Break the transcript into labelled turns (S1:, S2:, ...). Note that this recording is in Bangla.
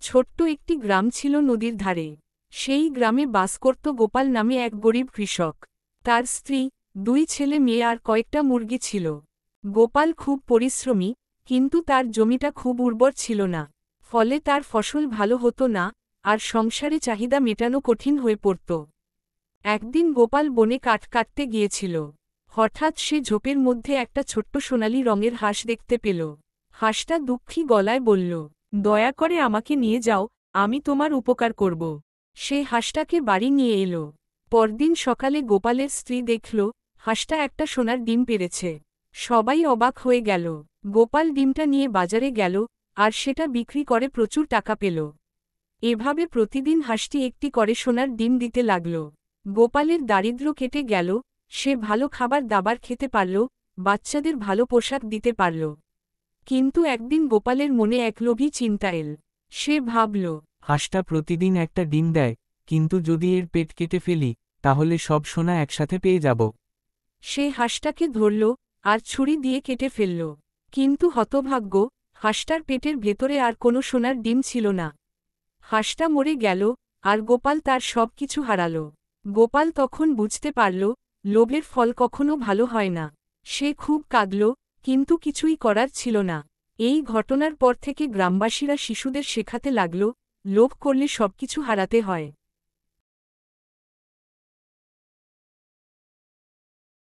S1: ছোট্ট একটি গ্রাম ছিল নদীর ধারে। সেই গ্রামে বাস করত গোপাল নামে এক গরিব কৃষক। তার স্ত্রী, 2 ছেলে মেয়ে আর কয়েকটা মুরগি ছিল। গোপাল খুব পরিশ্রমী, কিন্তু তার জমিটা খুব উর্বর ছিল না। ফলে তার ফসল ভালো হতো না, আর সংসারে চাহিদা মেটানো কঠিন হয়ে পড়ত। একদিন গোপাল বনে কাঠ কাটতে গিয়েছিল। হঠাৎ সে ঝোপের মধ্যে একটা ছোট্ট সোনালী রঙের হাঁস দেখতে পেল। হাঁসটা দুঃখী গলায় বলল, দয়া করে আমাকে নিয়ে যাও, আমি তোমার উপকার করব। সে হাঁসটাকে বাড়ি নিয়ে এলো। পরদিন সকালে গোপালের স্ত্রী দেখল হাঁসটা একটা সোনার ডিম পেড়েছে। সবাই অবাক হয়ে গেল। গোপাল ডিমটা নিয়ে বাজারে গেল, আর সেটা বিক্রি করে প্রচুর টাকা পেল। এভাবে প্রতিদিন হাঁসটি একটি করে সোনার ডিম দিতে লাগল। গোপালের দারিদ্র্য কেটে গেল, সে ভালো খাবার দাবার খেতে পারল, বাচ্চাদের ভালো পোশাক দিতে পারল। কিন্তু একদিন গোপালের মনে এক লোভী চিন্তা এল। সে ভাবল,
S2: হাঁসটা প্রতিদিন একটা ডিম দেয়, কিন্তু যদি এর পেট কেটে ফেলি, তাহলে সব সোনা একসাথে পেয়ে যাব।
S1: সে হাঁসটাকে ধরল, আর ছুরি দিয়ে কেটে ফেলল। কিন্তু হতভাগ্য, হাঁসটার পেটের ভেতরে আর কোনো সোনার ডিম ছিল না। হাঁসটা মরে গেল, আর গোপাল তার সব কিছু হারাল। গোপাল তখন বুঝতে পারল, লোভের ফল কখনো ভালো হয় না। সে খুব কাঁদল, কিন্তু কিছুই করার ছিল না। এই ঘটনার পর থেকে গ্রামবাসীরা শিশুদের শেখাতে লাগল, লোভ করলে সবকিছু হারাতে হয়।